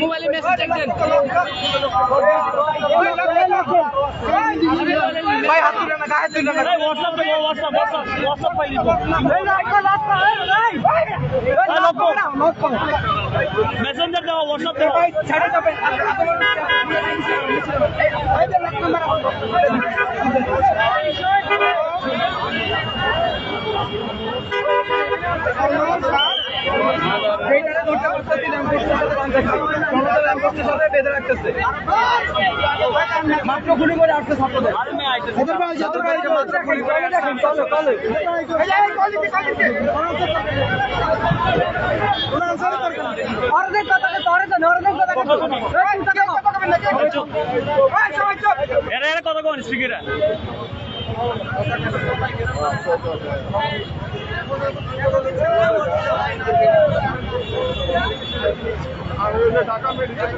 মোবাইলে message check দেন ভাই হাত তুলে না গায়ে তুলে না WhatsApp দেবো WhatsApp পাই দিব মেসেঞ্জার দাও WhatsApp দাও ভাই ছেড়ে যাবেন মাত্র গুলি করে আসছে ছাত্রদের কত কোন স্পিকার ঢাকা মেডিকেল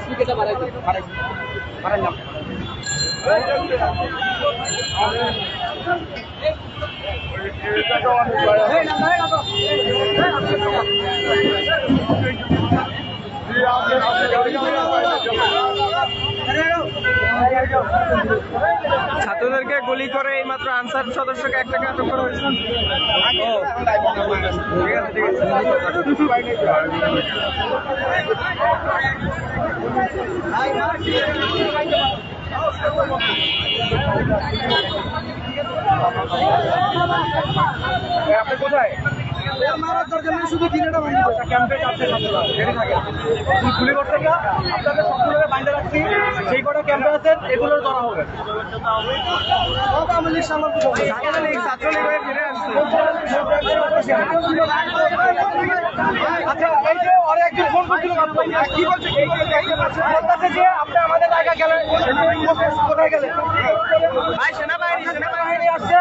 স্পিকারটা বাড়াই না ছাত্রদেরকে গুলি করে এই মাত্র আনসার সদস্যকে একটা আটক করা হয়েছে। আপনি কোথায় মারার দরকার নেই, শুধু দিনেটা বান্ধা ক্যাম্পে কাছে গুলি করতে গিয়ে আপনাদের সবগুলোকে বান্ধা রাখছি। সেই কটা ক্যাম্পে আছেন এগুলোর ধরা হবে। ছাত্রলীগ হয়ে ফিরে আসছে। আচ্ছা এই যে ওরা একজন ফোন করছিল কি বলছে যে আপনি আমাদের জায়গা গেলেন কোথায় গেলেন? ভাই সেনাবাহিনী আসছে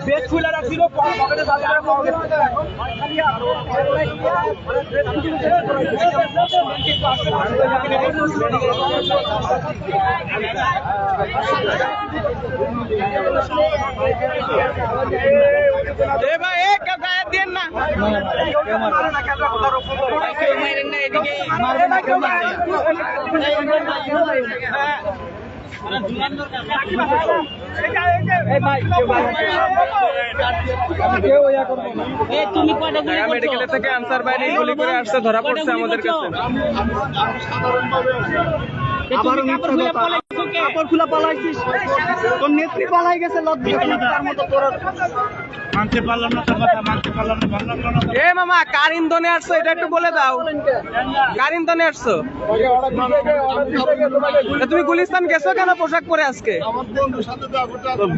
বেশ খুলে রাখছিল পকেটে পাওয়া গেছে। মেডিকেল থেকে আনসার বাইরে গুলি করে আসছে, ধরা পড়ছে আমাদের কাছে। কাপড় খুলে পালাইছিস, তোর নেত্রী পালাই গেছে। মানতে পারলাম না তো কথা, মানতে পারলাম না। এ মামা কার ইন্ধনে আসছো এটা একটু বলে দাও, কার ইন্ধনে আসছো? তুমি গুলিস্তান গেছো কেন পোশাক পরে আজকে?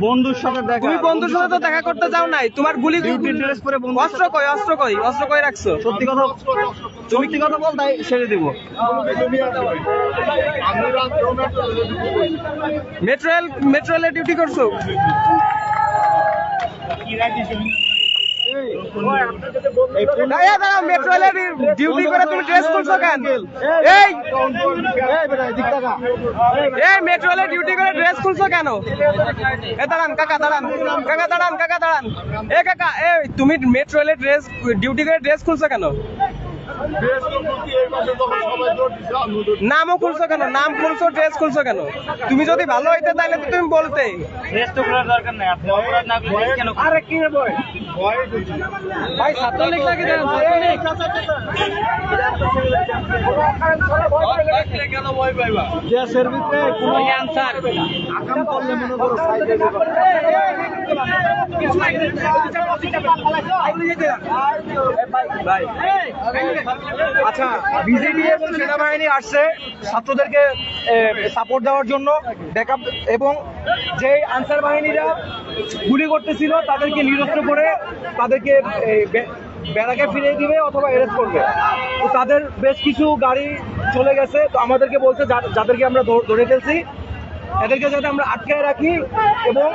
বন্ধুর সাথে দেখা। তুমি বন্ধুর সাথে তো দেখা করতে যাও নাই, তোমার গুলি ড্রেস পরে অস্ত্র কই রাখছো? সত্যি কথা বল, তাই ছেড়ে দিব। মেট্রো রেলে ডিউটি করছো? মেট্রো রেলে ডিউটি করে তুমি ড্রেস খুলছো কেন? এই মেট্রো রেলে ডিউটি করে ড্রেস খুলছো কেন? দাঁড়ান কাকা, দাঁড়ান কাকা, দাঁড়ান কাকা, দাঁড়ান। এ কাকা, তুমি মেট্রো রেলে ডিউটি করে ড্রেস খুলছো কেন? নামও খুলছো কেন? নাম খুলছো, ড্রেস খুলছো কেন? তুমি যদি ভালো হইতে তাহলে তো তুমি বলতে। ড্রেস তো খোলার দরকার নাই, আপনি অপরাধ না করলে কেন? আরে কি রে ভাই, ভাই ছাত্রলীগ লাগে দেন, ছাত্রলীগ কেন ভয় পাইবা? যে সার্ভিসে কোনো আনসার আকাম করলে মনে করো ভাই। আচ্ছা, বিজেপি এবং সেনাবাহিনী আসছে ছাত্রদেরকে সাপোর্ট দেওয়ার জন্য, ব্যাকআপ, এবং যে আনসার বাহিনীরা গুলি করতেছিল তাদেরকে নিরস্ত্র করে তাদেরকে ব্যারাকে ফিরিয়ে দিবে অথবা অ্যারেস্ট করবে। তো তাদের বেশ কিছু গাড়ি চলে গেছে। তো আমাদেরকে বলছে যাদেরকে আমরা ধরে ফেলছি এদেরকে যাতে আমরা আটকায় রাখি এবং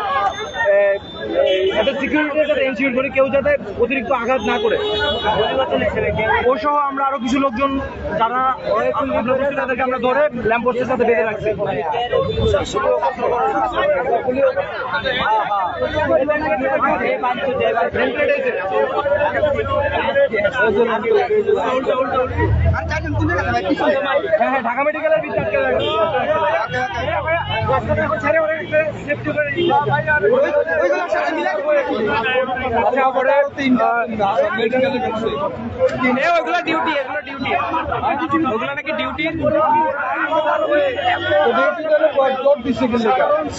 এদের সিকিউরিটি যাতে এনশিওর করি, কেউ যাতে অতিরিক্ত আঘাত না করে। ওই সহ আমরা আরো কিছু লোকজন যারা তাদেরকে আমরা ধরে ল্যাম্পপোস্টের সাথে বেঁধে রাখছি। হ্যাঁ, ঢাকা মেডিকেলের বিচার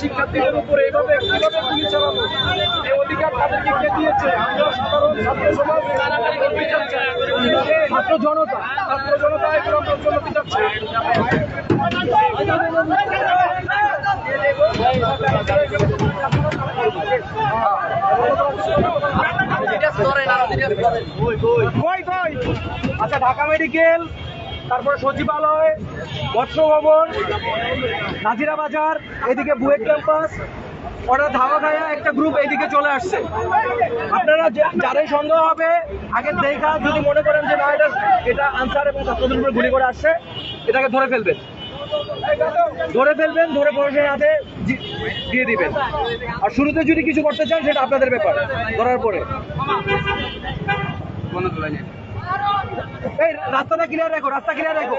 শিক্ষার্থীদের উপরে এভাবে গুলি চালানো এই অধিকার তাদেরকে কে দিয়েছে? আমরা সাধারণ ছাত্র সমাজ, ছাত্র জনতা এগুলো আমরা জন্য চাচ্ছি। আচ্ছা, ঢাকা মেডিকেল, তারপরে সচিবালয়, মৎস্য ভবন, নাজিরা বাজার, এদিকে বুয়েট ক্যাম্পাস, ওরা ধাওয়া খায়া একটা গ্রুপ এইদিকে চলে আসছে। আপনারা যারাই সন্দেহ হবে আগে দেখা, যদি মনে করেন যে না এটা আনসার এবং ছাত্রদের উপরে গুলি করে আসছে, এটাকে ধরে ফেলবেন, ধরে প্রশাসনের হাতে দিয়ে দিবেন। আর শুরুতে যদি কিছু করতে চান সেটা আপনাদের ব্যাপার, ধরার পরে। এই রাস্তাটা ক্লিয়ার রাখো, রাস্তা ক্লিয়ার রাখো।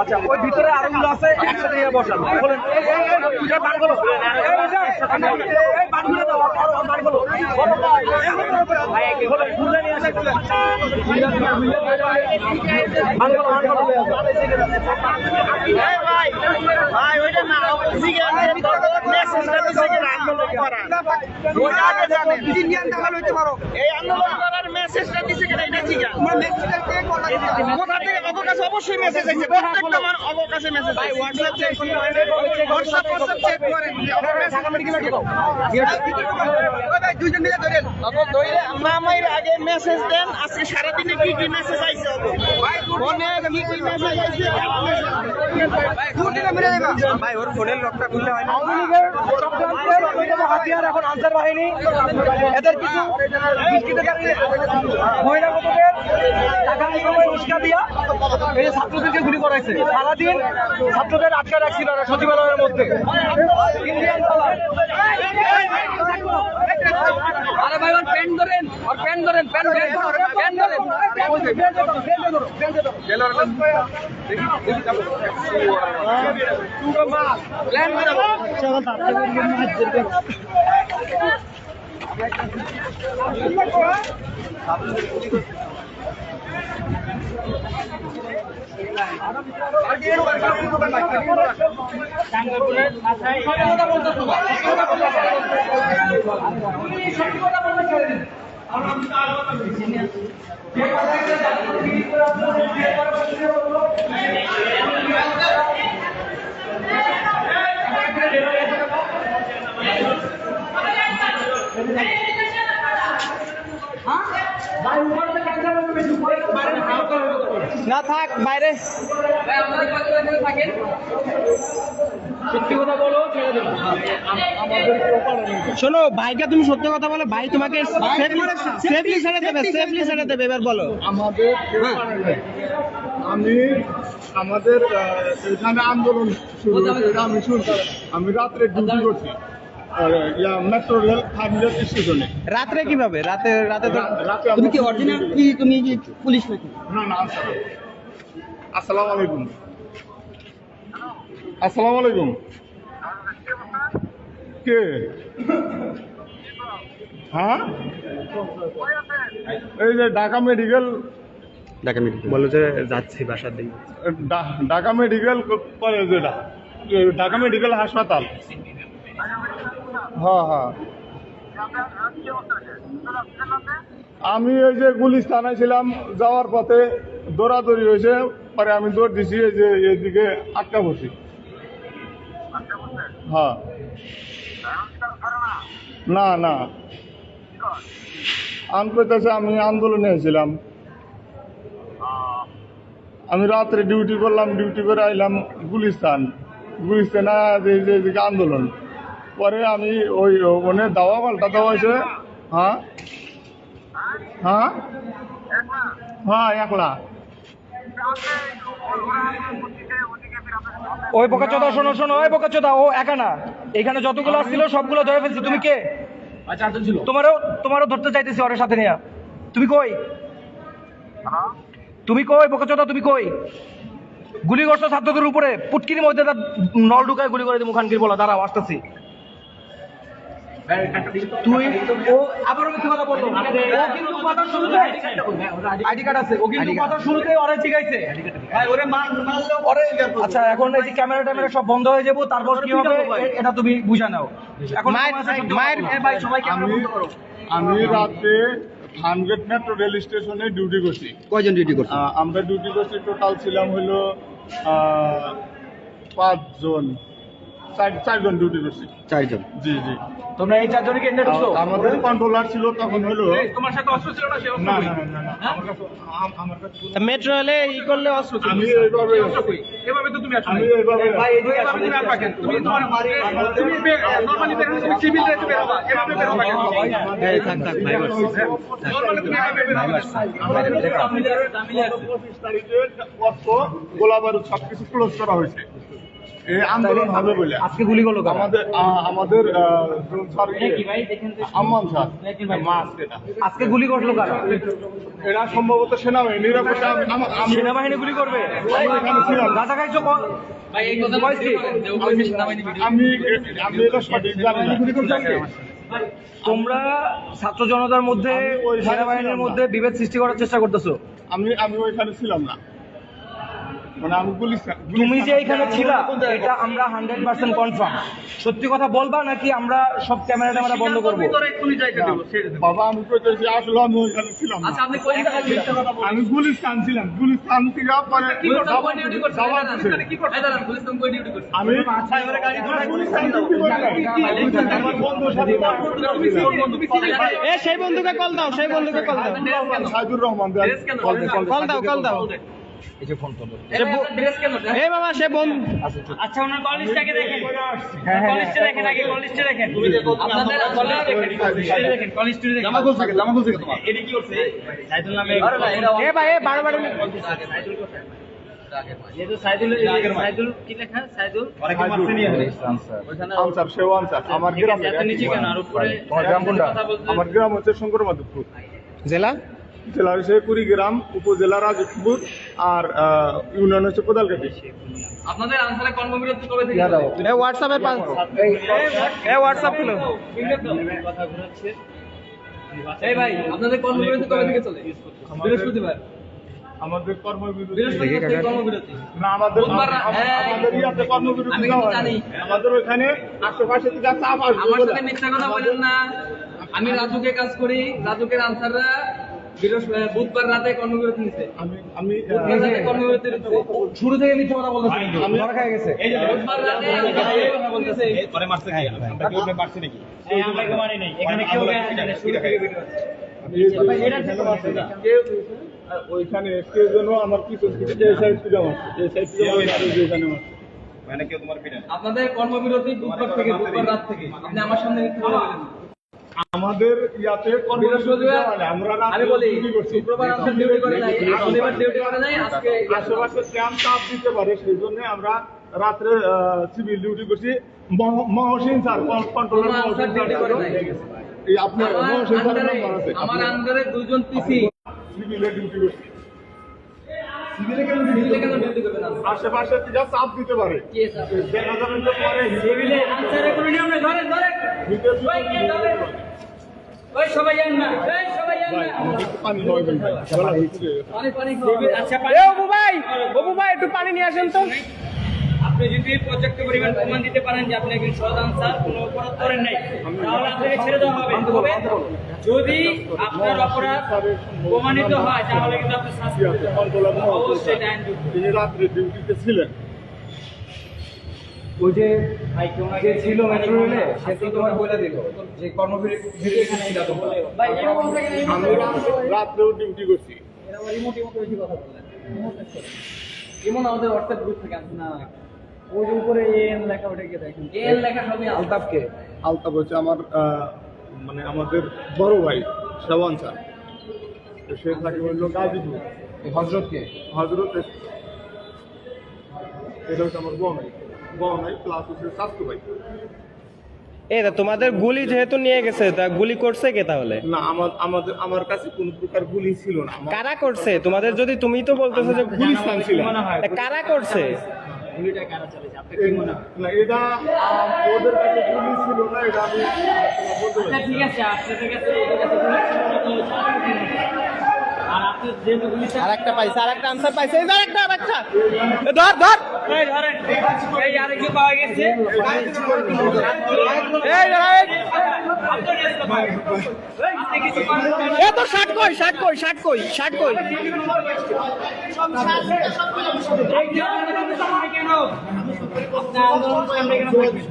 আচ্ছা, ওই ভিতরে আরো গুলো আছে, একসাথে বসান। বলেন অবশ্যই মেসেজ আছে, প্রত্যেকটা অবকাশে মেসেজ আছে। হোয়াটসঅ্যাপ চেক করেন, দুইজন মিলে ধরেন, মামাইর আগে মেসেজ দেন আজকে সারাদিনে কি কি মেসেজ আইছে, ফোনে কি কি মেসেজ আইছে ভাই, ওর ফোনের লকটা খুলতে হয় না। আওয়ামী লীগের চক্রান্তের হাতিয়ার এখন আনসার বাহিনী, এদের কিছু বহিরাগতদের টাকা সময় উস্কা দিয়া এই ছাত্রদেরকে গুলি করাইছে। সারাদিন ছাত্রদের আটকা রাখছিল সচিবালয়ের মধ্যে। আরে ভাই, ওর প্যান্ট ধরেন, ওর প্যান্ট ধরেন, প্যান্ট ধরেন। না থাক বাইরে। সত্যি কথা বলো, ছেড়ে দেবো। শোনো ভাইকে তুমি সত্য কথা বলো, ভাই তোমাকে সেফলি ছেড়ে দেবে, সেফলি ছেড়ে দেবে। এবার বলো। আমাদের আমি আমাদের এখানে আন্দোলন শুরু হয়েছে, এটা আমি শুনছি। আমি রাত্রে ডিউটি করছি মেট্রো রেল থার্মিনাল স্টেশনে। রাত্রে কিভাবে? রাতে রাতে তো রাতে তুমি কি অরিজিনাল কি তুমি কি পুলিশ নাকি? না না, আসসালামু আলাইকুম। আসসালামু আলাইকুম। কে? হ্যাঁ, এই যে ঢাকা মেডিকেল, বলো যে যাচ্ছি বাসার দিকে। ঢাকা মেডিকেল কলেজ, এটা ঢাকা মেডিকেল হাসপাতাল। হ্যাঁ হ্যাঁ, আমি ওই যে গুলিস্তানে ছিলাম, যাওয়ার পথে দৌড়াদৌড়ি হয়েছে, পরে আমি দৌড় দিছি, এই যে এদিকে আটকা বসি। হ্যাঁ, না না, আনপেতেছে আমি আন্দোলনে ছিলাম। আমি রাত্রে ডিউটি করলাম, ডিউটি করে আইলাম গুলিস্তানে এদিকে আন্দোলন। পরে আমি ওই ওখানে দাওয়া পাল্টা দেওয়া হয়েছে। হ্যাঁ হ্যাঁ হ্যাঁ, একলা। ওই বোকাচোদা, শোনো শোনো, ওই বোকাচোদা, ও একা না, এখানে যতগুলো আসছিল সবগুলো ধরে ফেলছি। তুমি কে? আচ্ছা, ছিল। তোমারও ধরতে চাইতেছি ওর সাথে নিয়ে। তুমি কই? তুমি কই বোকাচোদা, তুমি কই? গুলি করছো ছাত্রদের উপরে, পুটকির মধ্যে তার নল ঢুকায় গুলি করে দিই মুখানকির। বলা দাঁড়াও, আসতেছি। তুই ও আবারও মিথ্যা কথা বললো। ও কিন্তু কথা শুরুতে আইডি কার্ড আছে, ও কিন্তু কথা শুরুতে ওরে জিগাইছে ভাই, ওরে মারলো ওরে। আচ্ছা, এখন এই যে ক্যামেরা ট্যামেরা সব বন্ধ হয়ে যাবো, তারপর কি হবে এটা তুমি বুঝা নাও। এখন মায়ের ভাই সবাই ক্যামেরা বন্ধ করো। আমি রাতে থানগেট মেট্রো রেল স্টেশনে ডিউটি করছি। কয়জন ডিউটি করছো? আমরা ডিউটি করছি, টোটাল ছিলাম হলো 5 জন, 4 জন ডিউটি করছি। 4 জন। জি জি। তোমরা এই 4 জনকে এনে ঢুকছো? আমাদের কন্ট্রোলার ছিল তখন হলো। তোমার সাথে অস্ত্র ছিল না? সে না না না না, আমার কাছে মেট্রো রেলে ই করলে অস্ত্র ছিল। আমি এইভাবে এভাবে তো তুমি আসো আমি এইভাবে ভাই, এদিকে আসো, তুমি আর পাকেন। তুমি তোমার তুমি নরমালি বের হচ্ছে, তুমি সিভিল রেটে বের হবা, এভাবে বের হবা কেন? এই থাক থাক ভাই, বস নরমালি তুমি এভাবে বের হবা। আমাদের 25 তারিখে অস্ত্র, গোলা বারুদ সবকিছু ক্লোজ করা হয়েছে। এই আন্দোলন হবে বলে। আজকে গুলি করলো কারা? আমাদের স্যার কি ভাই, দেখেন তো। আম্মান স্যার মাস, এটা আজকে গুলি করলো কারা? এরা সম্ভবত সেনাবাহিনীর উপরে। আমি সেনাবাহিনী গুলি করবে? এখানে ছিলাম। গাঁজা খাইছো? ভাই, এই কথা কয়টি? আমি এটা সঠিক জানি না। তোমরা ছাত্র জনতার মধ্যে, সেনাবাহিনীর মধ্যে বিভেদ সৃষ্টি করার চেষ্টা করতেছো। আমি ওইখানে ছিলাম না, মানে আমি তুমি যে এখানে ছিলা এটা আমরা 100% কনফার্ম। সত্যি কথা বলবা নাকি আমরা সব ক্যামেরা ট্যামেরা বন্ধ করবো? বাবা, আমি কইতেছি আসলে আমি ওইখানে ছিলাম না। আমি গুলিস্তান ছিলাম, গুলিস্তান থেকে পরে আমি গুলিস্তান ডিউটি করি নাই। আমার বন্ধুর সাথে সেই বন্ধুকে কল দাও, সেই বন্ধুকে কল দাও। সাইদুর রহমান কল দাও। এই বাবা, সে বন্ধু। আচ্ছা, ওনার কলেজটাকে দেখেন, কলেজটা দেখেন, আগে কলেজটা দেখেন। আপনাদের কলেজ দেখেন, কলেজটা দেখেন। জামা খুলছে তোমার। এটা কি করছে? সাইদুল নামে। এ ভাই, বারবার যেহেতু সাইদুল কি লেখা? সাইদুল আনসার, সেও আনসার। আমার গ্রাম এত নিচে কেন? আর উপরে তোমার গ্রাম কোনটা? কথা বলতে আমার গ্রাম হচ্ছে শঙ্কর মাধবপুর জেলা। জেলা হচ্ছে কুড়িগ্রাম, উপজেলা রাজপুর, আর ইউনিয়ন হচ্ছে কোদালকাটি। আপনাদের আনসারে কর্মবিরতি কবে থেকে? এই হোয়াটসঅ্যাপে এই হোয়াটসঅ্যাপ খুলো। কথা ঘুরাচ্ছে। এই ভাই, আপনাদের কর্মবিরতি কবে থেকে চলে? বৃহস্পতিবার। আমাদের কর্মবিরতি বৃহস্পতিবার থেকে কর্মবিরতি। না, আমাদের বুধবার, আমাদের ইয়াতে কর্মবিরতি আমি দেওয়া কিন্তু হয় না। জানি। আমাদের ওইখানে আশেপাশে থেকে চাপ আসবে আমার বলে। সাথে মিথ্যা কথা বলেন না। আমি রাজুকে কাজ করি, রাজুকের আনসাররা বুধবার রাতে কর্মবিরতি নিছে। আমি বুধবার রাতে কর্মবিরতি নিছে। শুরু থেকে মিথ্যা কথা বলতেছে, কিন্তু ধরা খেয়ে গেছে। বুধবার রাতে কথা বলতেছে। পরে মারছে খাই এই আমরা মানি নাই, এখানে কেউ শুরু থেকে ভিডিও আছে। ওইখানে কেউ যেন আমার পিছন থেকে এই সাইড থেকে মারছে, এই সাইড থেকে এখানে মারছে। আপনাদের কর্মবিরতি বুধবার থেকে, বুধবার রাত থেকে আপনি আমার সামনে মিথ্যে কথা বলেন। আমাদের ইয়াতে বৃহস্পতিবার আমরা আমি বলি শুক্রবার আপনার ডিউটি করে নাই, শনিবার ডিউটি করে নাই, আজকে আশেপাশে ক্যাম্প চাপ দিতে পারে, সেই জন্য আমরা রাত্রে সিভিল ডিউটি করছি। Mohsin sir controller Mohsin duty করে নাই। এই আপনার মহসিন স্যারের আমার নাম্বার আছে, আমার আন্ডারে দুইজন পিসি সিভিলে ডিউটি করছি। সিভিলে কেন ডিউটি করবেন আপনি? আশেপাশে থেকে চাপ দিতে পারে, কে স্যার? দেখা যাবে যে পরে সিভিলে আনসারে কোনো নিয়ম নেই, ধরেন ধরেন ওই কে ধরেন, ওই সবাই যান না, এই সবাই যান না, পানি হয় ভাই, গলা হচ্ছে। পানি পানি সিভিল আচ্ছা পানি। এ অপু ভাই একটু পানি নিয়ে আসেন তো। আপনি যদি পর্যাপ্ত পরিমাণ প্রমাণ দিতে পারেন যে আপনি একজন সৎ আনসার কোনো অপরাধ করেন নাই, তাহলে আপনাকে ছেড়ে দেওয়া হবে। তবে যদি আপনার অপরাধ প্রমাণিত হয় তাহলে কিন্তু আপনি শাস্তি পাবেন। কন্ট্রোলার অবশ্যই এটা আইনযোগ্য। তিনি রাত্রে ডিউটিতে ছিলেন। ওই যে যে ছিল মেট্রো রেলে সে তো তোমার বলে দিল যে কর্মবিরতি এখানে ছিল তোমরা। ভাই এরকম থেকে আমি রাত্রেও ডিউটি করছি। রিমোটি মতো বেশি কথা বললেন। এমন আমাদের হোয়াটসঅ্যাপ গ্রুপ থেকে আসে না, ওই যে উপরে এন লেখা ওটা গিয়ে দেখেন, এন লেখা সবই আলতাফকে আলতাফ হচ্ছে আমার মানে আমাদের বড় ভাই শ্রাবণ স্যার, তো সে থাকে হইল গাজীপুর হজরতকে হজরত। এটা হচ্ছে আমার বনাই প্লাস হচ্ছে স্বাস্থ্য ভাই। তোমাদের গুলি যেহেতু নিয়ে গেছে তা গুলি করছে কে তাহলে? না আমার কাছে কোনো প্রকার গুলি ছিল না। কারা করছে তোমাদের? যদি তুমি তো বলতেছো যে গুলিস্তান ছিল তা কারা করছে? গুলিটা কারা চালাইছে আপনি কি মনে হয়? না, এটা ওদের কাছে গুলি ছিল না, এটা আমি বলতে আচ্ছা পারি। ঠিক আছে, আপনাদের কাছে ওদের কাছে গুলি ছিল না, তো আর আপনি যেহেতু গুলিটা আরেকটা পাইছে, আরেকটা আনসার পাইছে, এই যে আরেকটা এ ধর ধর এই ধরেন, এই আরেকজন পাওয়া গেছে। এই এই আপনার রেস্ট ভাই, আপনি কিছু করেন না। এ তো 60 কই 60 কই 60 কই 60 কই এই যে আপনাদের সামনে কেন? আপনার আন্দোলন সামনে কেন থাকবেন?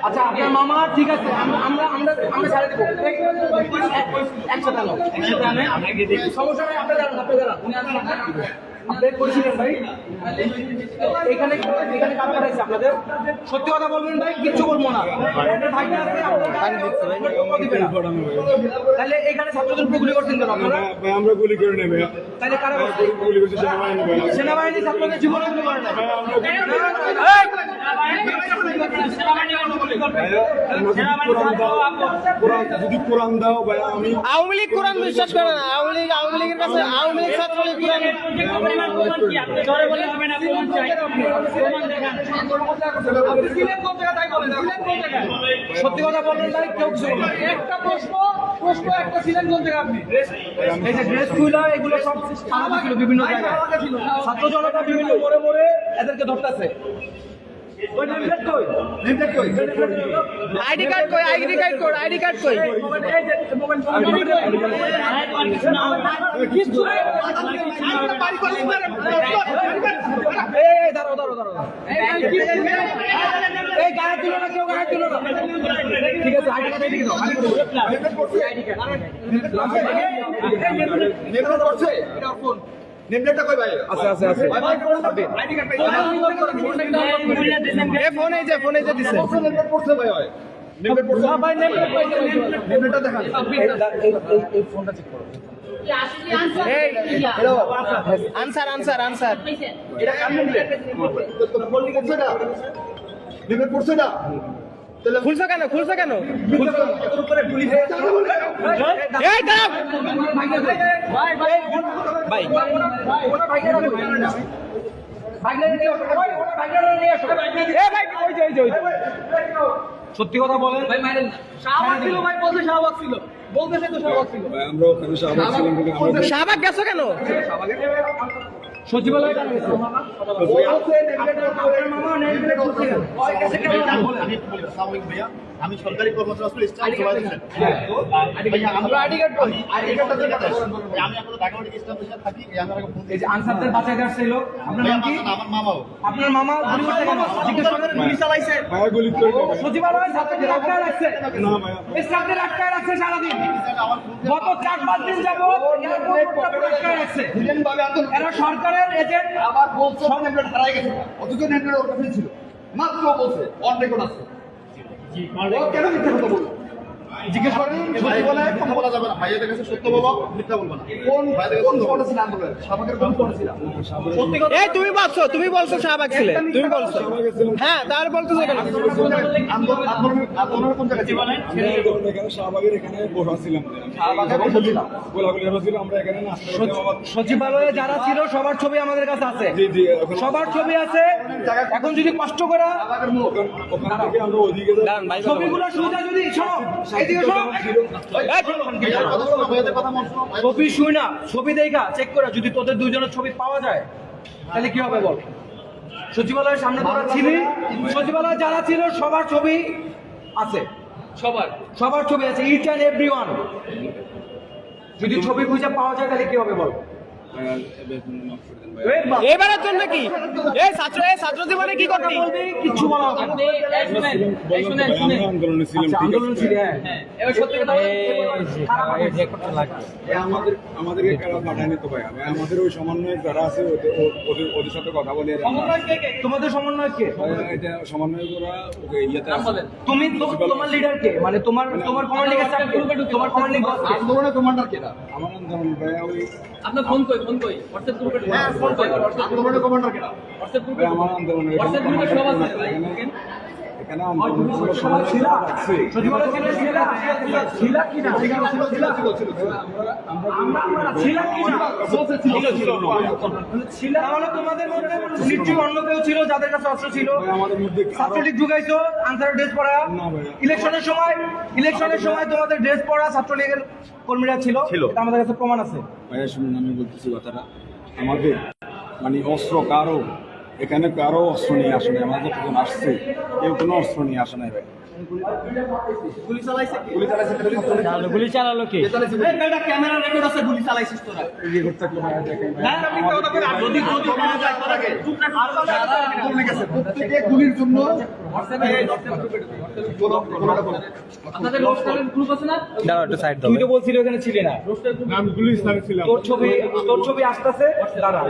আচ্ছা আপনার মামা ঠিক আছে, আমরা ছাড়ে দেবো। একসাথে আনো, একসাথে আনে, আপনাকে দেখি। সমস্যা নেই, আপনি দাঁড়ান, উনি আসেন, আপনি করেছিলেন ভাই। এখানে কাজ করাইছে আপনাদের? সত্যি কথা বলবেন ভাই, কিচ্ছু বলবো না। ভাইটা আছে, তাহলে এখানে ছাত্রদের উপর গুলি করছেন কেন আপনারা? ভাই আমরা গুলি করে নেবে, তাহলে কারা করছে? গুলি করছে সেনাবাহিনী ভাই। সেনাবাহিনী ছাত্রদের জীবনে গুলি করে না। সেনাবাহিনী কেন গুলি করবে? সেনাবাহিনী ছাত্র যদি কোরআন দাও ভাই আমি আওয়ামী লীগ কোরআন বিশ্বাস করে না। আওয়ামী লীগের কাছে আওয়ামী লীগ ছাত্রলীগ কোরআন। প্রমাণ কি? আপনি ধরে বলে হবে না, প্রমাণ চাই, প্রমাণ দেখান। আপনি ছিলেন কোন জায়গায় তাই বলেন, ছিলেন কোন জায়গায়? সত্যি কথা বলবেন ভাই, কেউ কিছু বলবে না। একটা প্রশ্ন একটা ছিলেন কোন জায়গায় আপনি? এই যে ড্রেস খুলা এগুলো সব সামনে ছিল বিভিন্ন জায়গায়, ছাত্র জনতা বিভিন্ন মোড়ে মোড়ে এদেরকে ধরতেছে। ওই নেমপ্লেট কই? নেমপ্লেট কই? আইডি কার্ড কই? আইডি কার্ড কই? আইডি কার্ড কই? এই দাঁড়াও দাঁড়াও দাঁড়াও, এই গায়ে তুলো না, কেউ গায়ে তুলো না। ঠিক আছে, আইডি কার্ড এদিকে দাও, আইডি কার্ড। নেমপ্লেট করছে, এটা ফোন। নেমপ্লেটটা কই ভাই? আছে আছে আছে। আইডি কার্ড পাইছো? এ ফোন এই যে দিছে। নেমপ্লেট করছে ভাই হয় নেমপ্লেট করছে না ভাই, নেমপ্লেট পাইছো? নেমপ্লেটটা দেখান। এই ফোনটা চেক করো। এই আনসার এটা কার নেমপ্লেট? বললি করছে না নেমপ্লেট করছে না তাহলে খুলছো কেন? এর উপরে গুলি হয়ে যাবে এই দাঁড়াও ভাই ভাই ভাই এ ভাই ওই যে সত্যি কথা বলেন ভাই, মাইরেন না। শাহবাগ ছিল ভাই, বলতে শাহবাগ ছিল, বলতে সে তো শাহবাগ ছিল। আমরা ওখানে শাহবাগ ছিলাম বলে আমাদের শাহবাগ গেছো কেন? সচিবালয়ে টাকা গেছে। আপনার মামা নেমপ্লেট করছিলেন। সাময়িক ভাইয়া আমি সরকারি কর্মচারী আসলে স্টাফ সবাই দিচ্ছেন আমরা আইডি কার্ড কই আইডি কার্ডটা দিয়ে দেন আমি আপনাদের ঢাকা মেডিকেল স্টাফ এর সাথে থাকি এই আমার ফোন এই যে আনসারদের বাঁচাই ছিল আপনার নাম কি আমার মামাও আপনার মামা গুলি করতে কেন জিজ্ঞেস করেন গুলি চালাইছে সচিবালয় ছাত্রদের আটকায় রাখছে স্টাফদের আটকায় রাখছে সারাদিন গত 4-5 দিন যাবত এয়ারপোর্টটা পুরো আটকায় রাখছে এরা সরকারের এজেন্ট আবার বলছে সব নেটওয়ার্ক হারাই গেছে অথচ নেটওয়ার্ক ওর কাছে ছিল মাত্র বলছে অন রেকর্ড আছে ও কেন মিথ্যা কথা বলবো জিজ্ঞেস করেন সত্যি বলে কথা বলা যাবে না ভাইয়াদের কাছে সত্য বলো মিথ্যা বলবো না কোন ভাইয়াদের কোন ফটো ছিল আন্দোলন শাহবাগের কোন ফটো ছিল সত্যি কথা এই তুমি বলছো শাহবাগ ছিলে তুমি বলছো হ্যাঁ তার বলছো কেন আন্দোলনের কোন জায়গায় ছিল এখানে শাহবাগের এখানে বসা ছিলাম শাহবাগে বসে ছিল গোলাগুলি হয়েছিল আমরা এখানে সচিবালয়ে যারা ছিল সবার ছবি আমাদের কাছে আছে সবার ছবি আছে এখন যদি কষ্ট করে ওখান থেকে আমরা ওদিকে ছবিগুলো সোজা যদি শোনো এইদিকে শোনো ভাইয়াদের কথা মনে ছবি শুই না ছবি দেখা চেক করে যদি তোদের দুইজনের ছবি পাওয়া যায় তাহলে কি হবে বল সচিবালয়ের সামনে তোরা ছিলি সচিবালয়ে যারা ছিল সবার ছবি আছে সবার ছবি আছে ইচ অ্যান্ড এভরিওয়ান যদি ছবি খুঁজে পাওয়া যায় তাহলে কি হবে বল এবারের জন্য কি এই ছাত্র জীবনে কি করতে বলবি কিচ্ছু বলা হবে না। আন্দোলনে ছিলাম আচ্ছা, ঠিক আন্দোলন আছে। ছিল হ্যাঁ এবার সত্যি কথা আমাদেরকে কারা পাঠায়নি তো ভাই আমাদের ওই সমন্বয় যারা আছে ওদের সাথে কথা বলে তোমাদের সমন্বয় কে এটা সমন্বয় করা ওকে ইয়েতে আছে তুমি তোমার লিডার কে মানে তোমার কমান্ডিং এর চাপ তোমার কমান্ডিং বস কে আন্দোলনের কমান্ডার কেনা আমার আন্দোলন ভাই ওই আপনার ফোন কই WhatsApp গ্রুপে হ্যাঁ আন্দোলনের কমান্ডার কেনা ভাই আমার আন্দোলনের এখানে আন্দোলন সমন্বয় করা লাগছে সচিবালয় ছিল কি না আমরা ছিল কি না ছিল তাহলে তোমাদের মধ্যে নিশ্চয়ই অন্য কেউ ছিল যাদের কাছে অস্ত্র ছিল আমাদের মধ্যে ছাত্রলীগ ঢুকাইছো আনসারের ড্রেস পরা না ভাই। ইলেকশনের সময় তোমাদের ড্রেস পরা ছাত্রলীগের কর্মীরা ছিল এটা আমাদের কাছে প্রমাণ আছে ভাইয়া শুনুন আমি বলতেছি কথাটা আমাদের মানে অস্ত্র কারো এখানে কারো অস্ত্র নিয়ে আসে নাই আমাদের যখন আসছে কেউ কোনো অস্ত্র নিয়ে আসে নাই ভাই গুলি চালাইছে গুলি চালালো কি এটা ক্যামেরা রেকর্ড আছে গুলি চালাইছিস তোরা ইয়ে করতে থাকলে ভাইয়া দেখেন ভাই, হ্যাঁ আমি কথা বলি যদি পাওয়া যায় তোরা কে বলে গেছে প্রত্যেকে গুলির জন্য আপনাদের লোকসানের গ্রুপ আছে না দাঁড়াও একটু সাইড দাও তুই তো বলছিলি ওখানে ছিলি না আমি পুলিশ স্থানে ছিলাম তোর ছবি আসতেছে দাঁড়া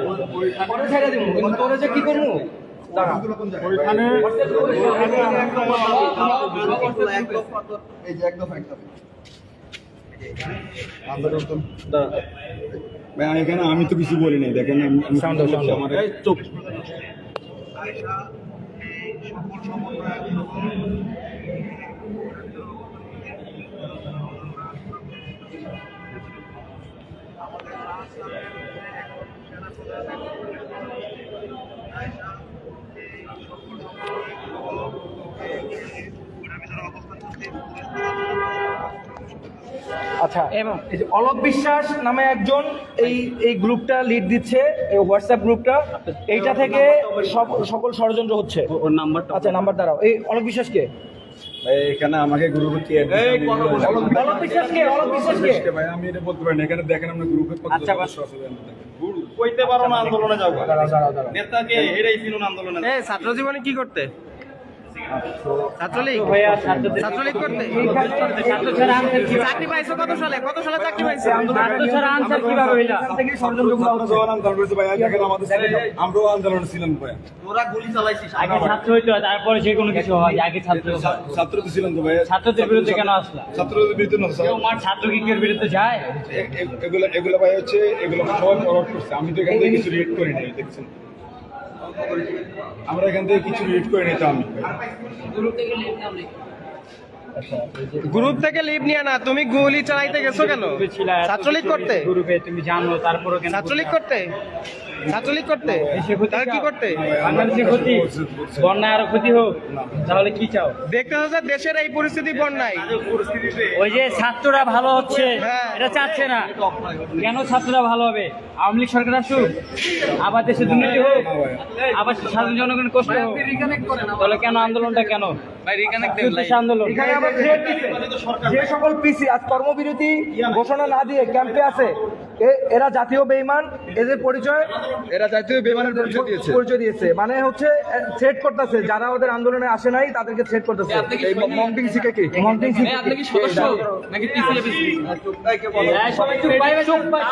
পরে ছেড়ে দিব কিন্তু তোরে যে কি করবো দাঁড়া ওইখানে এই যে একদম ভাই এখানে আমি তো কিছু বলি নাই দেখেন আমার চুপ আচ্ছা এবং এই যে অলক বিশ্বাস নামে একজন এই গ্রুপটা লিড দিচ্ছে এই হোয়াটসঅ্যাপ গ্রুপটা এইটা থেকে সকল ষড়যন্ত্র হচ্ছে ওর নাম্বারটা আচ্ছা নাম্বার দাঁড়াও এই অলক বিশ্বাস কে ভাই এখানে আমাকে গ্রুপে কি অলক বিশ্বাস কে ভাই আমি এটা বলতে পারি না এখানে দেখেন আমরা গ্রুপে আচ্ছা, কইতে পারো না আন্দোলনে যাও নেতাকে এরাই ছিল না আন্দোলনে এই ছাত্র জীবনে কি করতে ছাত্রলীগ ছাত্রলীগ করতে চাকরি পাইছো কত সালে চাকরি পাইছো আমরাও আন্দোলন ছিলাম ভাই তোরা গুলি চালাইছিস আগে ছাত্র হইতো তারপরে যে কোনো কিছু হয় আগে ছাত্র ছাত্র তো ছিলাম তো ভাই ছাত্রদের বিরুদ্ধে কেন আসলা ছাত্রদের বিরুদ্ধে না কেউ মার ছাত্র কিকের বিরুদ্ধে যায় এগুলো ভাই হচ্ছে এগুলো সবাই ফরওয়ার্ড করছে আমি তো এখান থেকে কিছু রিড করি নাই দেখছেন আমরা এখান থেকে কিছু রিড করে নিতাম গ্রুপ থেকে লিভ নিয়ে না তুমি গুলি চালাইতে গেছো কেন ছাত্রলীগ করতে গ্রুপে তুমি জানো তারপরে কেন ছাত্রলীগ করতে তাহলে কি করতে বাংলাদেশের ক্ষতি বন্যায় আরো ক্ষতি হোক তাহলে কি চাও দেখতে হচ্ছে দেশের এই পরিস্থিতি বন্যায় ওই যে ছাত্ররা ভালো হচ্ছে হ্যাঁ। এটা চাচ্ছে না কেন ছাত্ররা ভালো হবে আওয়ামী লীগ সরকার আসুক আবার দেশে দুর্নীতি হোক আবার সাধারণ জনগণের কষ্ট হোক তাহলে কেন আন্দোলনটা কেন ভাই রিকানেক্ট আন্দোলন আমাকে threat দিছে। যে সকল পিসি আজ কর্মবিরতি ঘোষণা না দিয়ে ক্যাম্পে আছে এরা জাতীয় বেঈমান, এদের পরিচয় এরা জাতীয় বেমানের পরিচয় দিয়েছে, মানে হচ্ছে থ্রেট করতেছে, যারা ওদের আন্দোলনে আসে নাই তাদেরকে থ্রেট করতেছে। এই মন্টিং সিকে কি মন্টিং সিকে আপনি কি সদস্য নাকি পিছিয়ে সবাই চুপ ভাই, চুপ ভাই।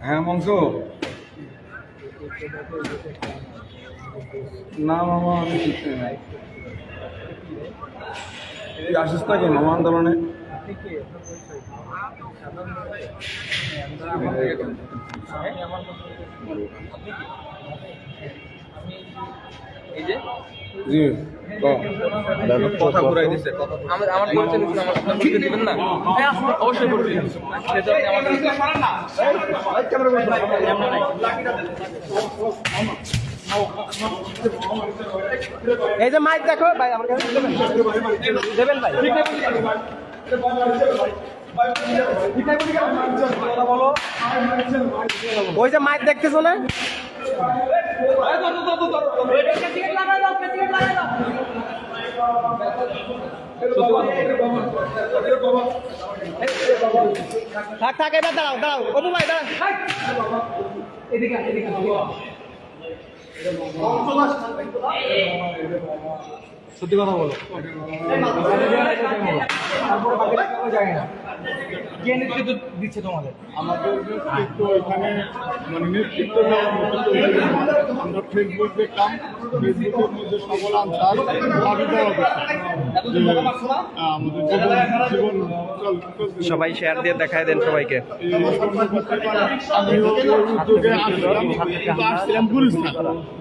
হ্যাঁ মাংস না মামা আমি ঠিক নাই তুই আসিস না কেন মামা আন্দোলনে এই যে জি কথা ঘুরাই দিছে আমার পরিচয় দিচ্ছেন, আমার আপনার পরিচয় দিবেন না? হ্যাঁ, অবশ্যই পরিচয় দিচ্ছি। সেটা আপনি আমার এই যে মাইক দেখো ভাই, আমার কাছে দেবেন ভাই। ওই যে মাইক দেখতেছো না, থাক থাক, এবার দাঁড়াও দাঁড়াও, অপু ভাই দাঁড়াও। সত্যি কথা বলো, তারপরে বাকিটা কেউ জানে না। কে নেতৃত্ব দিচ্ছে তোমাদের? আমাদের নেতৃত্ব এখানে মানে নেতৃত্ব দেওয়ার মতো কেউ নেই। আমরা ফেসবুক দেখতাম, ফেসবুকের মধ্যে সকল আনসার দাবি দেওয়া আমাদের জীবন চলছে। সবাই শেয়ার দিয়ে দেখায় দেন সবাইকে। আমিও ওই উদ্যোগে আসছিলাম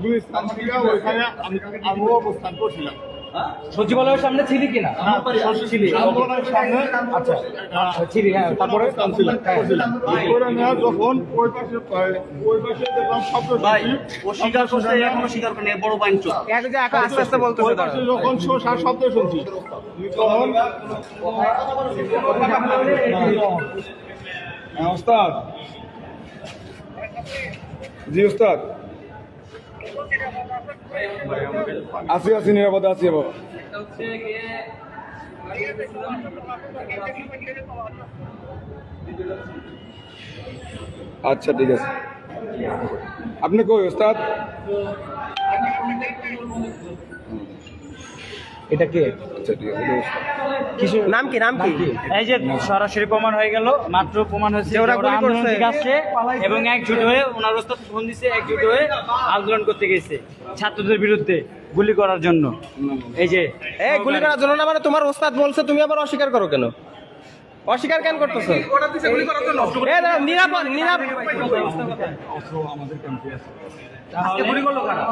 গুলিস্তান থেকে, ওইখানে আমিও অবস্থান করছিলাম। সচিবালয়ের সামনে ছিলি কিনা? আন্দোলনের সামনে আচ্ছা ছিলি, হ্যাঁ। তারপরে করে নেওয়া যখন ওই পাশে দেখলাম শব্দ অস্বীকার করছে, এখনো স্বীকার করে বড় বাইঞ্চ আস্তে আস্তে বলতেছে। ওই পাশে যখন শোষার শব্দ শুনছি তখন হ্যাঁ ওস্তাদ জি ওস্তাদ আছি নিরাপদে আছি বাবা হচ্ছে গিয়ে আচ্ছা ঠিক আছে আপনি কই ওস্তাদ এটা কে? আচ্ছা ঠিক আছে কিশোর নাম কি? নাম কি? এই যে সরাসরি প্রমাণ হয়ে গেল, মাত্র প্রমাণ হয়েছে যে ওরা গুলি আন্দোলন করছে। থেকে আসছে এবং একজুট হয়ে ওনার ওস্তাদ ফোন দিছে, একজুট হয়ে আন্দোলন করতে গেছে ছাত্রদের বিরুদ্ধে গুলি করার জন্য। এই যে এই গুলি করার জন্য না, মানে তোমার ওস্তাদ বলছে, তুমি আবার অস্বীকার করো কেন? অস্বীকার কেন করতেছো? এই দাঁড়াও, নিরাপদ অস্ত্র আমাদের ক্যাম্পে আছে আজকে গুলি করলো কারা?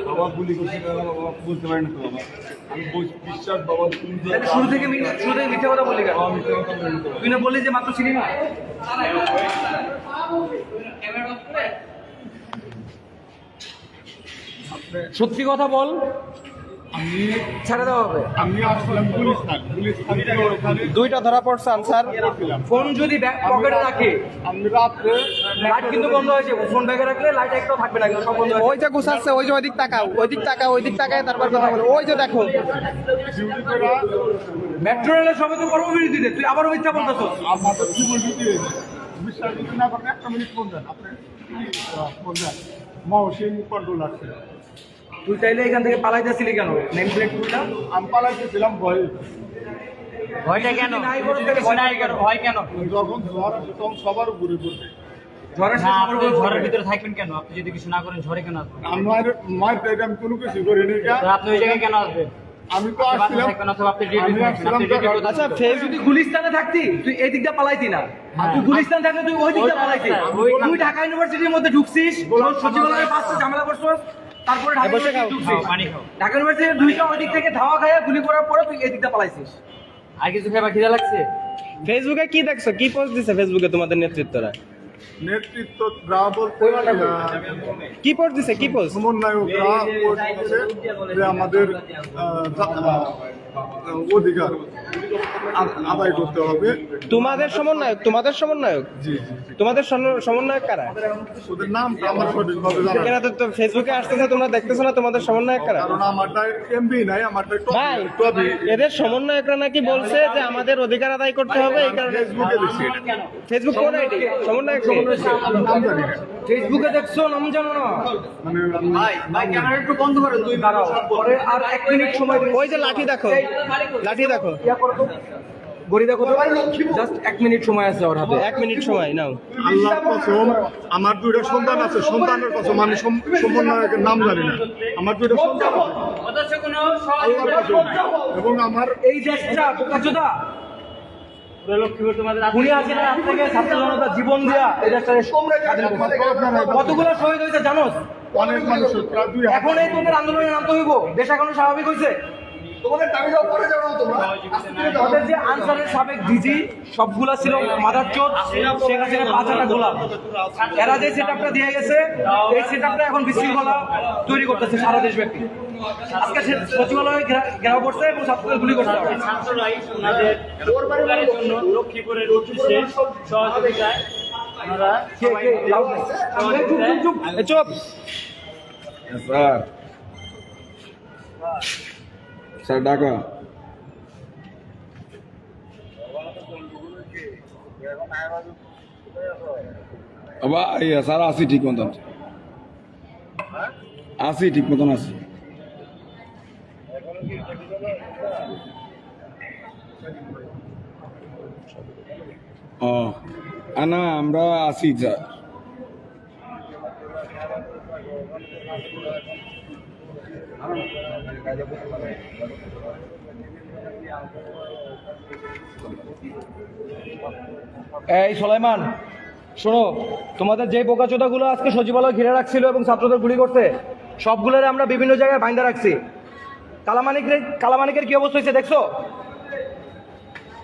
বাবা গুলি করছে বাবা বলতে পারি না তো বাবা আমি বিশ্বাস বাবা তুমি যে শুরু থেকে মিথ্যা কথা বললি কেন? আমি তো কথা বলতে পারি তুই না বললি যে মাত্র ছিলি না? সত্যি কথা বল, আমি ছেড়ে দেওয়া হবে। আমি আসলাম গুলিস্তান থেকে ওইখানে দুইটা ধরা পড়ছে আনসার। ফোন যদি পকেটে রাখে, আমি রাত্রে লাইট কিন্তু বন্ধ হয়েছে। ফোন ব্যাগে রাখলে লাইট একটাও থাকবে না, সব বন্ধ। ওই যে গুছাচ্ছে, ওই যে ওইদিক তাকাও, ওইদিক তাকাও, ওইদিক তাকায় তারপর কথা বলো। ওই যে দেখো, ডিউটি করে মেট্রো রেলের সবাই তো কর্মবিরতিতে, তুই আবারও মিথ্যা বলতেছ। আমাদের জীবন দিতে বিশ্বাস যদি না করেন একটা মিনিট ফোন দেন আপনি ফোন দেন মহসিন কন্ট্রোল আসছে তুই চাইলে এখান থেকে পালাইতেছিলি কেন? নেম প্লেট খুললাম, আমি পালাইতেছিলাম ভয়ে ভয়টা কেন? ভয় কেন? যখন ঝড় আসে তখন সবার উপরে পড়বে ঝড়ের না, আপনি ঝড়ের ভিতরে থাকবেন কেন? আপনি যদি কিছু না করেন ঝড়ে কেন আসবেন? আমার মায়ের পেটে আমি কোনো কিছু করিনি তো আপনি ওই জায়গায় কেন আসবেন? আমি তো আপনি বাসায় আসছিলাম থাকবেন অথবা আপনি ডিউটি আমি থাকবেন, আপনি আসছিলাম ডিউটি করতে আচ্ছা, ফের যদি গুলিস্তানে থাকতি তুই এই দিকটা পালাইতি না, আর তুই গুলিস্তান থাকলে তুই ওই দিকটা পালাইতি। তুই ঢাকা ইউনিভার্সিটির মধ্যে ঢুকছিস, সচিবালয়ের পাঁচটা ঝামেলা করছিস, তারপরে ঢাকা ইউনিভার্সিটি ঢুকছিস। পানি খাও। ঢাকা ইউনিভার্সিটির দুইটা ওই দিক থেকে ধাওয়া খাইয়া গুলি করার পরে তুই এই দিকটা পালাইছিস। আর কিছু খাবার খিদা লাগছে? ফেসবুকে কি দেখছো? কি পোস্ট দিছে ফেসবুকে তোমাদের নেতৃত্বরা? নেতৃত্বরা বলতে কি পোস্ট দিছে, কি পোস্ট? সমন্বয়করা বলছে যে আমাদের অধিকার আদায় করতে হবে। তোমাদের সমন্বয়ক? জি জি তোমাদের সমন্বয়ক কারা? ওদের নামটা আমার সঠিকভাবে জানা কেন নেই। তো ফেসবুকে আসতেছে, তোমরা দেখতেছো না তোমাদের সমন্বয়ক কারা? কারণ আমারটা এমবি নাই, আমারটা ভাই, এদের সমন্বয়করা নাকি বলছে যে আমাদের অধিকার আদায় করতে হবে, এই কারণে ফেসবুকে দিচ্ছি ফেসবুক কোন আইডি সমন্বয়ক কে? নাম জানি না। ফেসবুকে দেখছো, নাম জানো না? মানে ভাই ক্যামেরা একটু বন্ধ করো, দুই দাঁড়াও, পরে আর 1 মিনিট সময় দিন। ওই যে লাঠি দেখো, লাঠি দেখো, ইয়া করো তো, গড়ি দেখো তো, জাস্ট 1 মিনিট সময় আছে ওর হাতে। 1 মিনিট সময় নাও। আল্লাহর কসম, আমার দুইটা সন্তান আছে, সন্তানের কসম আমি সমন্বয়কের নাম জানি না। আমার দুইটা সন্তান আছে অথচ কোনো আল্লাহর কসম, এবং আমার এই দেশটা বোকাচোদা লক্ষ্মীপুর তোমাদের খুনি আছে না, আজ থেকে ছাত্র জনতা জীবন দিয়া এই দেশটা স্বাধীন করছে। কতগুলো শহীদ হয়েছে জানোস? অনেক মানুষের প্রায় 2 এখন এই তোদের আন্দোলনে নামতে হইব? দেশ এখনো স্বাভাবিক হয়েছে? তোমাদের দাবি দাও পরে যাও না তোমরা। ওদের যে আনসারের সাবেক ডিজি সবগুলা ছিল মাদারচোদ, শেখ হাসিনা 5 গোলাম। এরা যে সেটআপটা দিয়ে গেছে, এই সেটআপটা এখন বিশৃঙ্খলা তৈরি করতেছে সারা দেশব্যাপী। আজকে সচিবালয়ে ঘেরাও করছে এবং ছাত্রদের গুলি করছে। ছাত্ররাই ওনাদের উপকারের জন্য লক্ষ্মীপুরের অফিসে সহযোগিতায় ওনারা সবাই সহযোগিতায় এ চুপ। স্যার ঢাকা স্যার আসি ঠিক মতন, আসি ঠিক মতন আসি। ও না, আমরা আসি স্যার। এই সোলাইমান, শোনো, তোমাদের যে বোকাচোদাগুলো আজকে সচিবালয় ঘিরে রাখছিল এবং ছাত্রদের গুলি করতে, সবগুলোরে আমরা বিভিন্ন জায়গায় বাইন্ধা রাখছি। কালামানিকের কি অবস্থা হয়েছে দেখছো?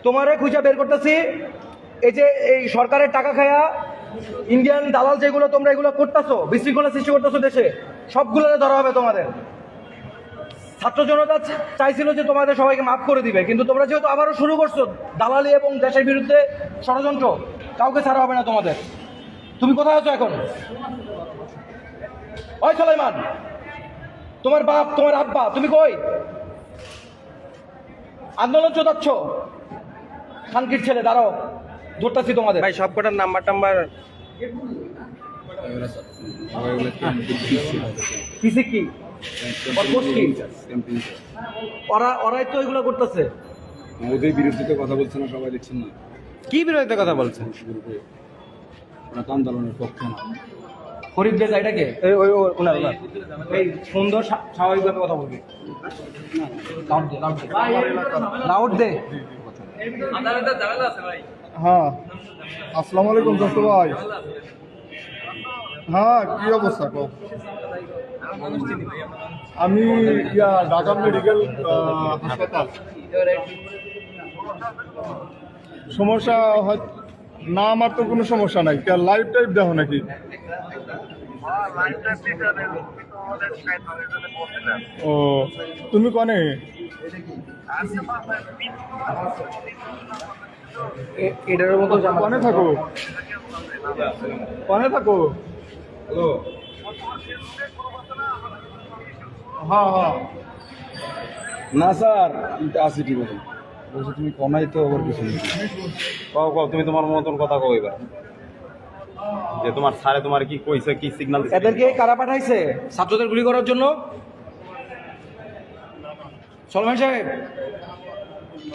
তোমারে খুঁজে বের করতেছি। এই যে এই সরকারের টাকা খায়া ইন্ডিয়ান দালাল যেগুলো তোমরা এগুলো করতেছো, বিশৃঙ্খলা সৃষ্টি করতেছো দেশে, সবগুলোরে ধরা হবে তোমাদের। ছাত্র জনতা চাইছিল যে তোমাদের সবাইকে মাফ করে দিবে, কিন্তু তোমরা যেহেতু আবারও শুরু করছো দালালি এবং দেশের বিরুদ্ধে ষড়যন্ত্র, কাউকে ছাড়া হবে না তোমাদের। তুমি কোথায় আছো এখন? ওই সুলাইমান, তোমার বাপ, তোমার আব্বা, তুমি কই? আন্দোলন চোদাচ্ছ, খানকির ছেলে, দাঁড়াও, ধরতেছি তোমাদের। ভাই সব কটার নাম্বার টাম্বার কিসে কি ওর পোস্ট কি? ওরাই তো এগুলো করতেছে। ওদের বিরুদ্ধে তো কথা বলছে না, সবাই দেখছেন না, কি বিরোধিতা কথা বলছে? ওরা আন্দোলনের পক্ষে না। ফরিদ রেজা এটাকে ওনার এই সুন্দর স্বাভাবিকভাবে কথা বলবি। লাউড দে। হ্যাঁ, আসসালামু আলাইকুম দোস্ত ভাই। হ্যাঁ, কি অবস্থা কও? আমি ঢাকা মেডিকেল হাসপাতাল। সমস্যা হয় না, আমার তো কোনো সমস্যা নাই। লাইভ টাইপ দেখো নাকি? ও, তুমি কনে? এটার মতো কনে থাকো? কনে থাকো? হ্যাঁ হ্যাঁ, না স্যার, আসি ঠিক আছে। বলছি তুমি কনাই তো আবার কিছু নেই। কও কও, তুমি তোমার মতন কথা কও এবার। যে তোমার স্যারে তোমার কি কইছে, কি সিগন্যাল দিছে? এদেরকে কারা পাঠাইছে ছাত্রদের গুলি করার জন্য? সলমান সাহেব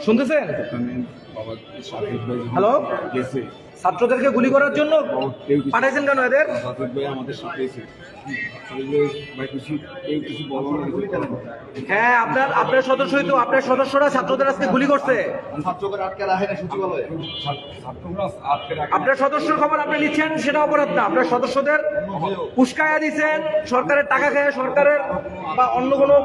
শুনতেছেন? হ্যালো, গেছে ছাত্রদেরকে গুলি করার জন্য পাঠাইছেন কেন এদের? সাথিক ভাই আমাদের সাথে এসে ভাই কিছু কিছু বলো না, কিছু কেন? হ্যাঁ, আপনার সদস্যই তো, আপনার সদস্যরা ছাত্রদের আজকে গুলি করছে। ছাত্রদের আটকে রাখে না সচিবালয়ে। ছাত্ররা আজকে আপনার সদস্যর খবর আপনি নিচ্ছেন, সেটা অপরাধ না। আপনার সদস্যদের উস্কায়া দিচ্ছেন, সরকারের টাকা খায়, সরকারের বা অন্য কোনো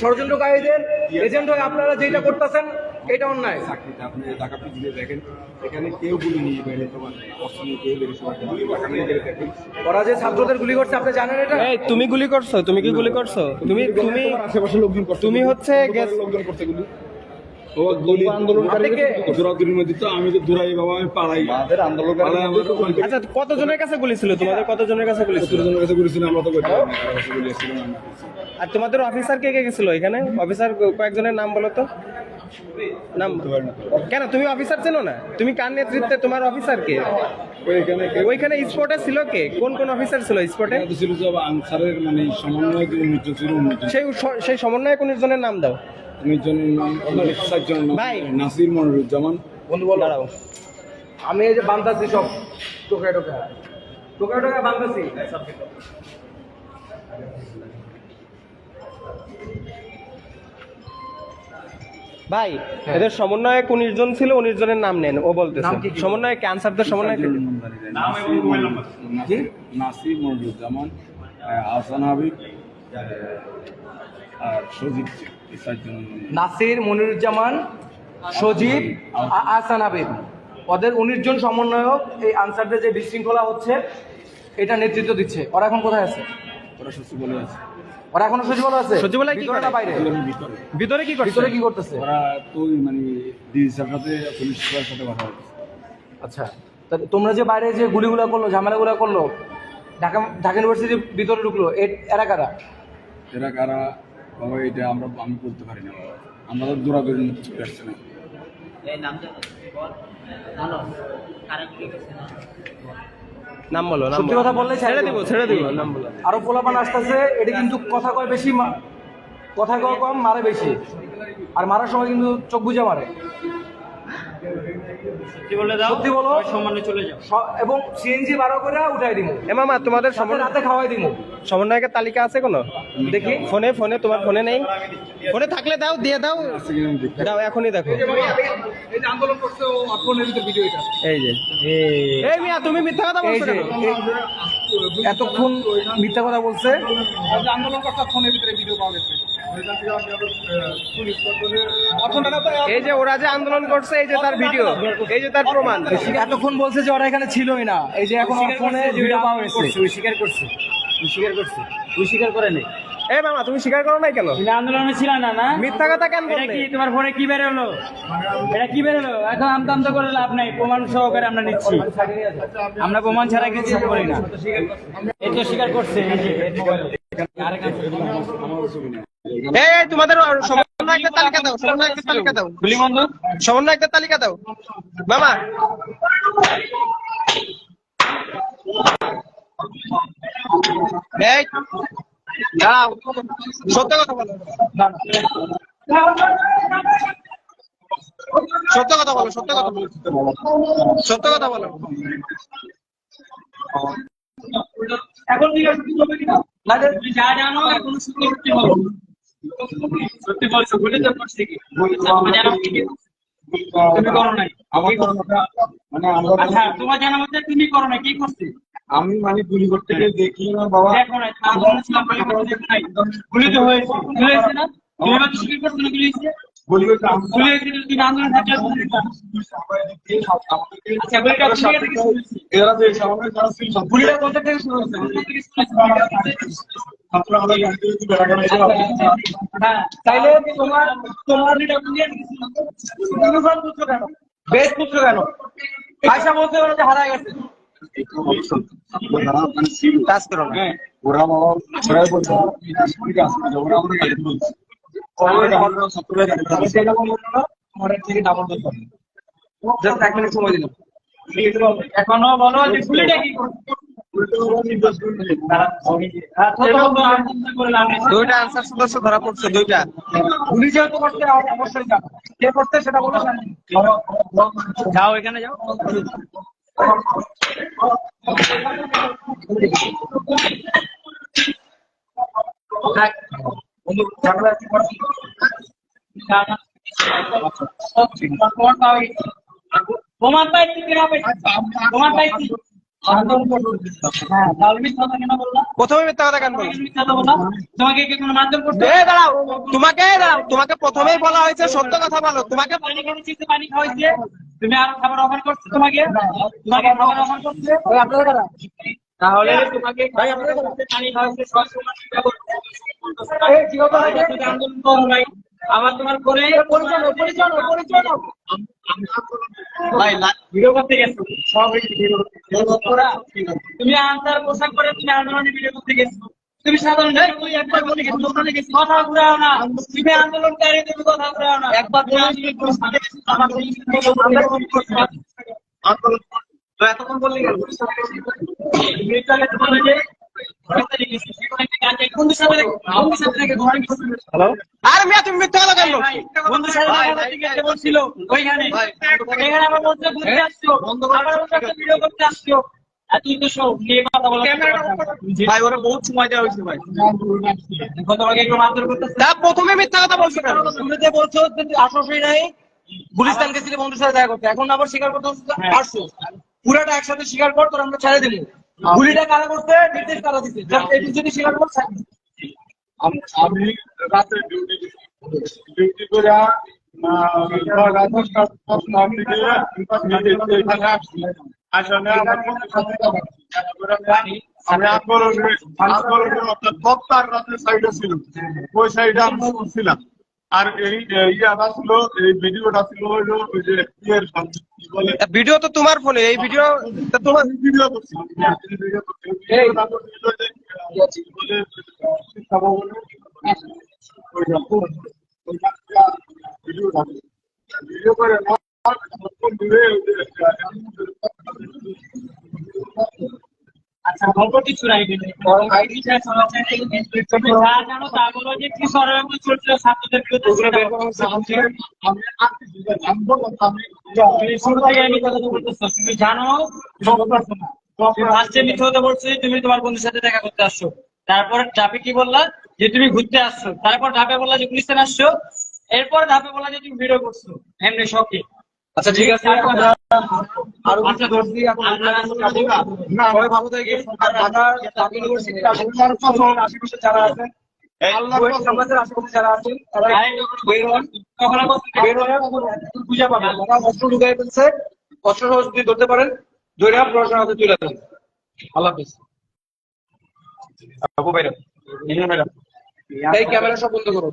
ষড়যন্ত্রকারীদের এজেন্ট হয়ে আপনারা যেটা করতেছেন, এটা অন্যায়। চাকরিতে আপনি ঢাকা পিজিতে দেখেন, এখানে কেউ গুলি নিয়ে বেড়ে তোমার অস্ত্র নিয়ে কেউ বেড়ে সবাই ঢাকা মেডিকেলে দেখেন। ওরা যে ছাত্রদের গুলি করছে আপনি জানেন এটা? এই তুমি গুলি করছো? তুমি কি গুলি করছো? তুমি আশেপাশে লোকজন করছে, তুমি হচ্ছে গ্যাস- লোকজন করছে গুলি। ও গুলি আন্দোলনকারী দৌড়াদৌড়ির মধ্যে তো আমি তো দৌড়াই বাবা, আমি পালাই আমাদের আন্দোলনকারী পালাই, আমার আচ্ছা কতজনের কাছে গুলি ছিল? তোমাদের কতজনের কাছে গুলি ছিল? জনের কাছে গুলি ছিল, আমরা তো করতে পারি না, কারো কাছে গুলি ছিল না। আর তোমাদের অফিসার কে কে গেছিল এখানে? অফিসার কয়েকজনের নাম বলো তো। নাম কেন? তুমি অফিসার চেনো না? তুমি কার নেতৃত্বে? তোমার অফিসার কে? ওইখানে ওইখানে স্পটে ছিল কে? কোন কোন অফিসার ছিল স্পটে? তো ছিল যে আনসারের মানে সমন্বয় 19 ছিল, 19 সেই সমন্বয়ক 19 জনের নাম দাও 19 জনের নাম, 4 জনের নাম। ভাই। নাসির মনিরুজ্জামান, বন্ধু বলো, দাঁড়াও। আমি এই যে বান্দাছি সব টোকায় টোকায় টোকায় টোকায় বান্দাছি। ভাই এদের সমন্বয়ক 19 জন ছিল, 19 জনের নাম নেন। ও বলতেছে নাম কি কি? সমন্বয়ক ক্যান্সারদের সমন্বয়ক নাসির মনিরুজ্জামান, আহসান হাবিব আর সজিব, এই 4 জনের নাম। নাসির, মনিরুজ্জামান, সজীব, আহসান হাবিব, ওদের 19 জন সমন্বয়ক এই আনসারদের যে বিশৃঙ্খলা হচ্ছে এটা নেতৃত্ব দিচ্ছে। ওরা এখন কোথায় আছে? ওরা সত্যি বলে আছে, ওরা এখনো সচিবালয় আছে? সচিবালয় কি ভিতরে করে? না বাইরে? ভিতরে ভিতরে কি করছে? ভিতরে কি করতেছে? ওরা তো মানে ডিজিটাল সাথে পুলিশের সাথে কথা বলছে। আচ্ছা, তা তোমরা যে বাইরে যে গুলিগুলা করলো, ঝামেলাগুলা করলো, ঢাকা ঢাকা ইউনিভার্সিটির ভিতরে ঢুকলো, এরা কারা? এরা কারা বাবা এটা আমি বলতে পারি না, আমরা তো দৌড়াদৌড়ি কিছু আসছে না। নাম বলো, নাম সত্যি বলো। কথা বললে ছেড়ে দিব, ছেড়ে দিব, নাম বলো। আরো পোলাপান আসতেছে, এটা কিন্তু কথা কয় বেশি, কথা কয় কম, মারে বেশি। আর মারার সময় কিন্তু চোখ বুঝে মারে। সত্যি বলে দাও, সত্যি বলো। সম্মানে চলে যাও। এবং সিএনজি বারো করে উঠাই দিব, এ মামা তোমাদের সাথে রাতে খাওয়াই দিব। সমন্বয়কের তালিকা আছে কোনো? দেখি ফোনে ফোনে তোমার ফোনে নেই? ফোনে থাকলে দাও, দিয়ে দাও, আজকে কিন্তু আমি দেখতে দাও এখনই দেখো। এই যে আন্দোলন করছে ও অর্থনীতির ভিতর ভিডিও এটা। এই যে এই মিয়া তুমি মিথ্যা কথা এই বলছো যে কেন? এতক্ষণ মিথ্যা কথা বলছে। আন্দোলন করতে ফোনের ভিতরে ভিডিও পাওয়া গেছে। এই যে ওরা যে আন্দোলন করছে, এই যে তার ভিডিও, এই যে তার প্রমাণ। এতক্ষণ বলছে যে ওরা এখানে ছিলই না, এই যে এখন ফোনে ভিডিও পাওয়া গেছে। ওই স্বীকার করছে, ওই স্বীকার করছে, ওই স্বীকার করে নেই। এই মামা তুমি স্বীকার করো নাই কেন? তুমি আন্দোলনে ছিল না, না? মিথ্যা কথা কেন এটা বললে? কি তোমার ফোনে কি বের হলো? এটা কি বের হলো? এখন আমদাম করে লাভ নাই, প্রমাণ সহকারে আমরা নিচ্ছি। আমরা প্রমাণ ছাড়া কিছু করি না। এই তো স্বীকার করছে, এই যে এর মোবাইলে। আরেক এই তোমাদের সমন্বয়কের তালিকা দাও, সমন্বয়কের তালিকা দাও, গুলি বন্ধ, সমন্বয়কের তালিকা দাও মামা। এই দাঁড়াও, সত্য কথা বলো, সত্য কথা বলো, সত্য কথা বলো, সত্য কথা বলো। এখন ঠিক আছে, তুমি যা জানো এখন সত্যি বলো। সত্যি বলছো, বলে তো করছি কি? তুমি করো নাই, মানে আমরা আচ্ছা তোমার জানা মতে তুমি করো না, কি করছে? আমি মানে গুলি করতে গিয়ে দেখি না বাবা, দেখো না, আন্দোলন ছিলাম, গুলি করতে দেখো নাই। গুলি তো হয়েছে, গুলি হয়েছে না? গুলি হয়েছে, স্বীকার করছো না গুলি হয়েছে? গুলি করতে গুলি হয়েছে, তুমি আন্দোলন থাকলে আচ্ছা গুলিটা স্বীকার করছো? এরা যে সামনে যারা ছিল গুলিটা কোথা থেকে শুরু হয়েছে? কোথা থেকে শুরু হয়েছে? ছাত্র আমরা জানতে পেরেছি বেড়াগাড়ি হ্যাঁ, তাইলে তোমার তোমার ইউনিফর্ম করছো কেন? বেশ পুত্র কেন? পয়সা বলতে ওরা যে হারায় গেছে। কাজ করো না। ওরা বাবা সবাই বলছে ঠিক আছে, ওরা আমরা গাড়ি বলছি জাস্ট 1 মিনিট সময় দিলাম। এখনো বলো যে গুলিটা কি করছো? দুইটা আনসার সদস্য ধরা পড়ছে, দুইটা। গুলি যেহেতু করতে অবশ্যই যাবো, কে করতে সেটা বলো। যাও এখানে যাও। বন্ধু ঝামেলা প্রমাণ পাইছি, প্রমাণ পাইছি। হ্যাঁ, তাহলে মিথ্যা কথা কেন বললাম? প্রথমে মিথ্যা কথা কেন বলছো? মিথ্যা কথা বললাম? তোমাকে কি কোনো মারধর করতে? দাঁড়াও, তোমাকে প্রথমেই বলা হয়েছে সত্য কথা বলো। তোমাকে পানি খাওয়াচ্ছি, পানি খাওয়াইছে, তুমি আরো খাবার অফার করছো, তোমাকে খাবার অফার করছে, তাহলে তোমাকে পানি খাওয়াচ্ছে, সব সময় আন্দোলন করো নাই। আবার তোমার করে ভিডিও করতে গেছো, সব তুমি আনসার পোশাক করে তুমি আন্দোলনে ভিডিও করতে গেছো। তুমি সাধারণ তুমি একবার বলে গেছো, দোকানে গেছো, কথা ঘুরাও না। তুমি আন্দোলনকারী, তুমি কথা ঘুরাও না। একবার তো এতক্ষণ বললে কেন? আরে মিয়া তুমি মিথ্যা কথা কেন বলছো? বন্ধুর সাথে দেখা করতে গেছে বলছিল ওইখানে, এখানে আমার বলছে ঘুরতে আসছো, আবার ওর সাথে ভিডিও করতে আসছো। আর তুই তো সব নিয়ে কথা বলা ভাই ওরা বহুত সময় দেওয়া হয়েছে ভাই। এখন তোমাকে একটু মারধর করতেছে। তা প্রথমে মিথ্যা কথা বলছো কেন? তুমি যে বলছো যে তুই আসোসই নাই, গুলিস্তান গেছিলি বন্ধুর সাথে দেখা করতে, এখন আবার স্বীকার করতে হচ্ছে যে আসছো। পুরাটা একসাথে স্বীকার কর, তোর আমরা ছেড়ে দেবো। গুলিটা কারা করতে, নির্দেশ কারা দিতে, এটি যদি স্বীকার কর ছাড় দিবো। আমি রাতে ডিউটি করে রাত 10টার দিকে এখানে আসছি। আসলে আমার বন্ধুর সাথে আমি আন্দোলনের অর্থাৎ বক্তার রাতের সাইডে ছিল, ওই সাইডে আমি ছিলাম। আর এই ইয়াটা ছিল, এই ভিডিওটা ছিল হইলো ওই যে ইয়ের সামনে, কি বলে, ভিডিও তো তোমার ফোনে, এই ভিডিও তোমার ভিডিও করছি। ভিডিওটা করছিল যে কি বলে, শিক্ষা ভবনে ভিডিও করে আচ্ছা, খবর কিছু নাই, তুমি যা জানো তা বলো যে কি ষড়যন্ত্র চলছিল ছাত্রদের বিরুদ্ধে। তুমি শুরু থেকে আমি কথা বলতেছো, তুমি জানো ফার্স্টে মিথ্যা কথা বলছো যে তুমি তোমার বন্ধুর সাথে দেখা করতে আসছো, তারপর ধাপে কি বললা যে তুমি ঘুরতে আসছো, তারপর ধাপে বললা যে গুলিস্তান আসছো, এরপর ধাপে বললা যে তুমি ভিডিও করছো এমনি শখে। আচ্ছা ঠিক আছে, আমরা আরো কিছু ধরছি, এখন না সবাই ভালো থাকে। আর ঢাকার ঢাকা ইউনিভার্সিটির আশেপাশে যারা আছেন, সমাজের আশেপাশে যারা আছেন, তারা বের হন, বের হয়ে বুঝে পাবেন তারা অস্ত্র ঢুকাই ফেলছে। অস্ত্র সহ যদি ধরতে পারেন, ধরে প্রশাসনের হাতে তুলে দেন। আল্লাহ হাফিজ। এই ক্যামেরা সব বন্ধ করো।